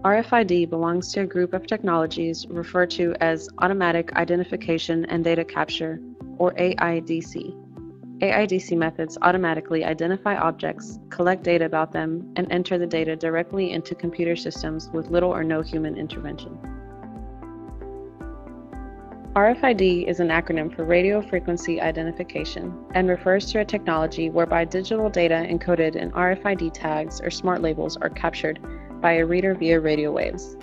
RFID belongs to a group of technologies referred to as Automatic Identification and Data Capture, or AIDC. AIDC methods automatically identify objects, collect data about them, and enter the data directly into computer systems with little or no human intervention. RFID is an acronym for Radio Frequency Identification and refers to a technology whereby digital data encoded in RFID tags or smart labels are captured by a reader via radio waves.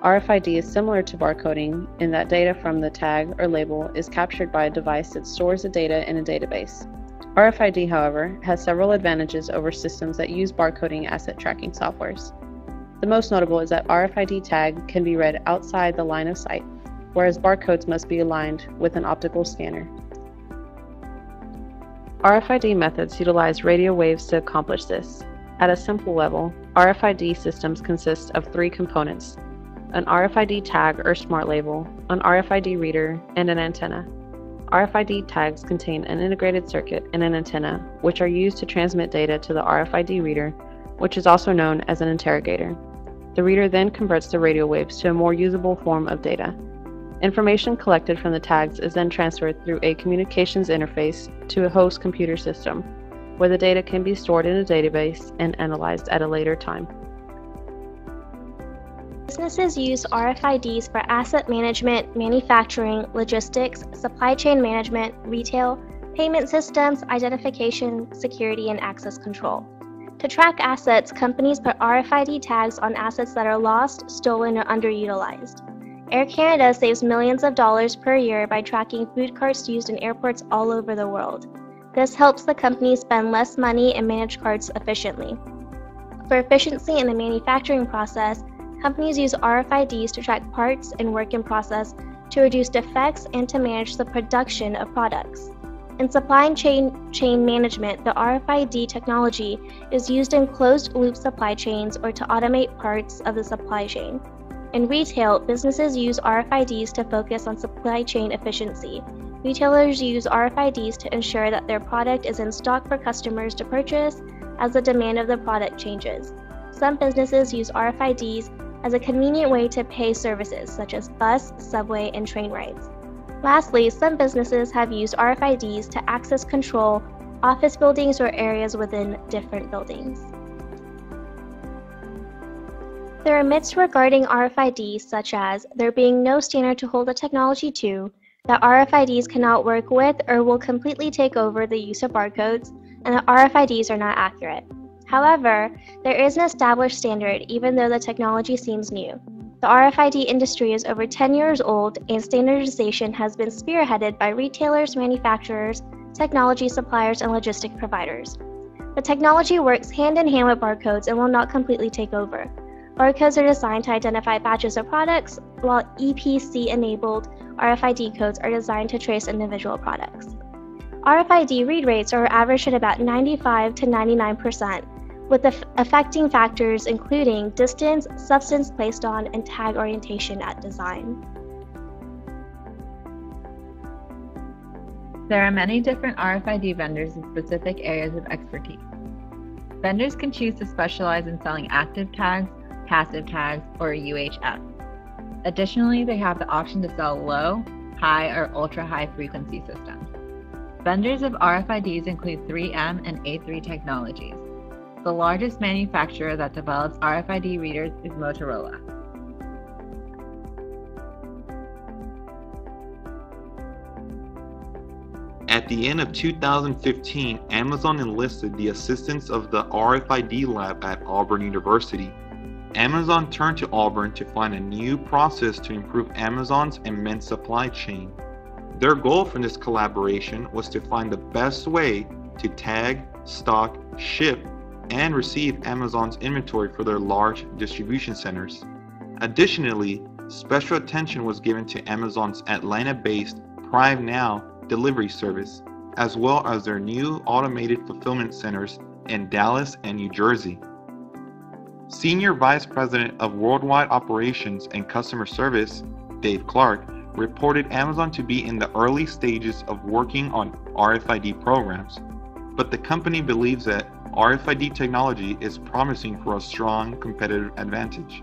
RFID is similar to barcoding in that data from the tag or label is captured by a device that stores the data in a database. RFID, however, has several advantages over systems that use barcoding asset tracking softwares. The most notable is that RFID tag can be read outside the line of sight, whereas barcodes must be aligned with an optical scanner. RFID methods utilize radio waves to accomplish this. At a simple level, RFID systems consist of three components: an RFID tag or smart label, an RFID reader, and an antenna. RFID tags contain an integrated circuit and an antenna, which are used to transmit data to the RFID reader, which is also known as an interrogator. The reader then converts the radio waves to a more usable form of data. Information collected from the tags is then transferred through a communications interface to a host computer system, where the data can be stored in a database and analyzed at a later time. Businesses use RFIDs for asset management, manufacturing, logistics, supply chain management, retail, payment systems, identification, security, and access control. To track assets, companies put RFID tags on assets that are lost, stolen, or underutilized. Air Canada saves millions of dollars per year by tracking food carts used in airports all over the world. This helps the company spend less money and manage carts efficiently. For efficiency in the manufacturing process, companies use RFIDs to track parts and work in process to reduce defects and to manage the production of products. In supply chain management, the RFID technology is used in closed-loop supply chains or to automate parts of the supply chain. In retail, businesses use RFIDs to focus on supply chain efficiency. Retailers use RFIDs to ensure that their product is in stock for customers to purchase as the demand of the product changes. Some businesses use RFIDs as a convenient way to pay services such as bus, subway, and train rides. Lastly, some businesses have used RFIDs to access control office buildings or areas within different buildings. There are myths regarding RFIDs, such as there being no standard to hold the technology to, that RFIDs cannot work with or will completely take over the use of barcodes, and that RFIDs are not accurate. However, there is an established standard even though the technology seems new. The RFID industry is over 10 years old, and standardization has been spearheaded by retailers, manufacturers, technology suppliers, and logistic providers. The technology works hand in hand with barcodes and will not completely take over. Barcodes are designed to identify batches of products, while EPC-enabled RFID codes are designed to trace individual products. RFID read rates are averaged at about 95 to 99%, with affecting factors including distance, substance placed on, and tag orientation at design. There are many different RFID vendors in specific areas of expertise. Vendors can choose to specialize in selling active tags, passive tags, or UHF. Additionally, they have the option to sell low, high, or ultra-high frequency systems. Vendors of RFIDs include 3M and A3 Technologies. The largest manufacturer that develops RFID readers is Motorola. At the end of 2015, Amazon enlisted the assistance of the RFID lab at Auburn University. Amazon turned to Auburn to find a new process to improve Amazon's immense supply chain. Their goal from this collaboration was to find the best way to tag, stock, ship, and receive Amazon's inventory for their large distribution centers. Additionally, special attention was given to Amazon's Atlanta-based Prime Now delivery service, as well as their new automated fulfillment centers in Dallas and New Jersey. Senior Vice President of Worldwide Operations and Customer Service, Dave Clark, reported Amazon to be in the early stages of working on RFID programs, but the company believes that RFID technology is promising for a strong competitive advantage.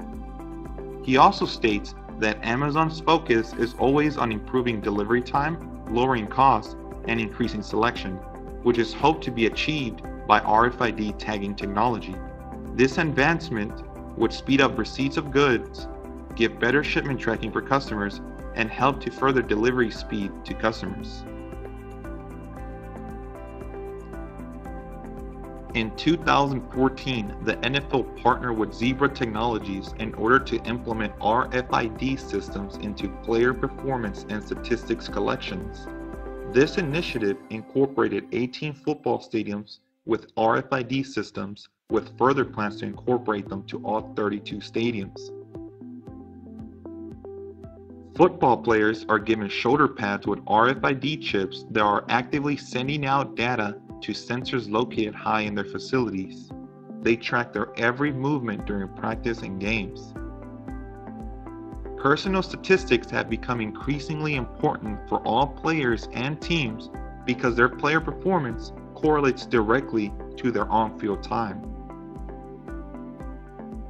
He also states that Amazon's focus is always on improving delivery time, lowering costs, and increasing selection, which is hoped to be achieved by RFID tagging technology. This advancement would speed up receipts of goods, give better shipment tracking for customers, and help to further delivery speed to customers. In 2014, the NFL partnered with Zebra Technologies in order to implement RFID systems into player performance and statistics collections. This initiative incorporated 18 football stadiums with RFID systems, with further plans to incorporate them to all 32 stadiums. Football players are given shoulder pads with RFID chips that are actively sending out data to sensors located high in their facilities. They track their every movement during practice and games. Personal statistics have become increasingly important for all players and teams because their player performance correlates directly to their on-field time.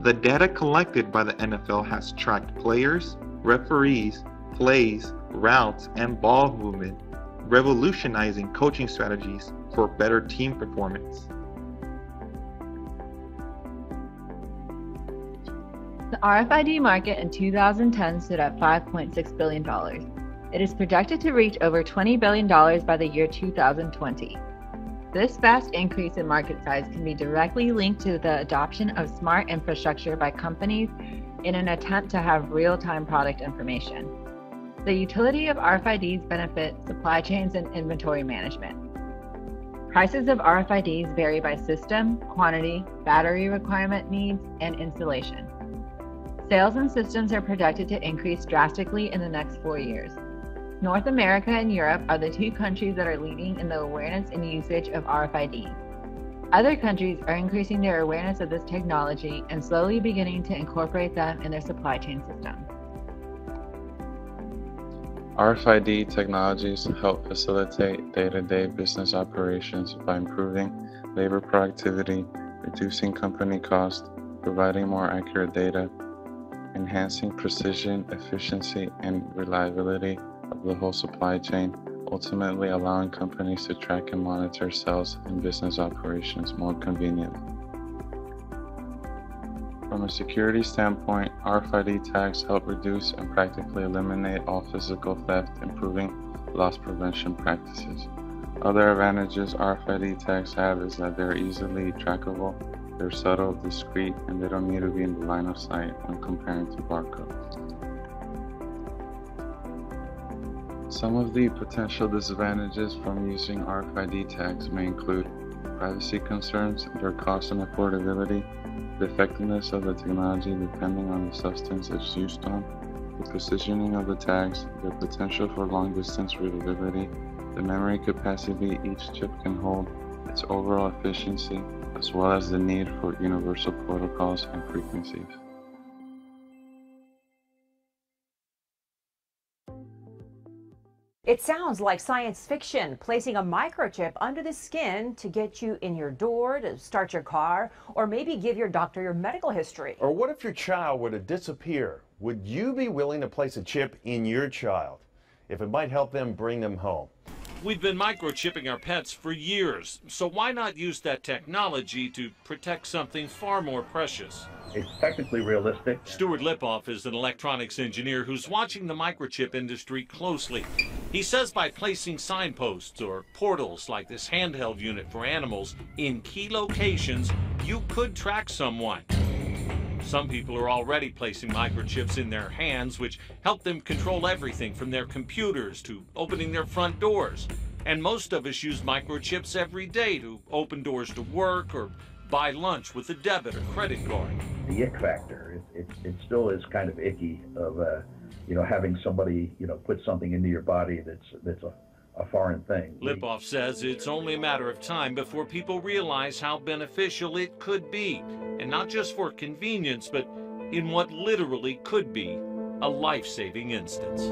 The data collected by the NFL has tracked players, referees, plays, routes, and ball movement, revolutionizing coaching strategies for better team performance. The RFID market in 2010 stood at $5.6 billion. It is projected to reach over $20 billion by the year 2020. This vast increase in market size can be directly linked to the adoption of smart infrastructure by companies in an attempt to have real-time product information. The utility of RFIDs benefits supply chains and inventory management. Prices of RFIDs vary by system, quantity, battery requirement needs, and installation. Sales and systems are projected to increase drastically in the next 4 years. North America and Europe are the two countries that are leading in the awareness and usage of RFID. Other countries are increasing their awareness of this technology and slowly beginning to incorporate them in their supply chain systems. RFID technologies help facilitate day-to-day business operations by improving labor productivity, reducing company costs, providing more accurate data, enhancing precision, efficiency, and reliability of the whole supply chain, ultimately allowing companies to track and monitor sales and business operations more conveniently. From a security standpoint, RFID tags help reduce and practically eliminate all physical theft, improving loss prevention practices. Other advantages RFID tags have is that they're easily trackable, they're subtle, discreet, and they don't need to be in the line of sight when comparing to barcodes. Some of the potential disadvantages from using RFID tags may include privacy concerns, their cost and affordability, the effectiveness of the technology depending on the substance it's used on, the positioning of the tags, the potential for long-distance readability, the memory capacity each chip can hold, its overall efficiency, as well as the need for universal protocols and frequencies. It sounds like science fiction, placing a microchip under the skin to get you in your door, to start your car, or maybe give your doctor your medical history. Or what if your child were to disappear? Would you be willing to place a chip in your child if it might help them bring them home? We've been microchipping our pets for years, so why not use that technology to protect something far more precious? It's technically realistic. Stuart Lipoff is an electronics engineer who's watching the microchip industry closely. He says by placing signposts or portals like this handheld unit for animals in key locations, you could track someone. Some people are already placing microchips in their hands, which help them control everything from their computers to opening their front doors. And most of us use microchips every day to open doors to work or buy lunch with a debit or credit card. The ick factor, it still is kind of icky of, having somebody, put something into your body that's a foreign thing. Lipoff says it's only a matter of time before people realize how beneficial it could be, and not just for convenience, but in what literally could be a life-saving instance.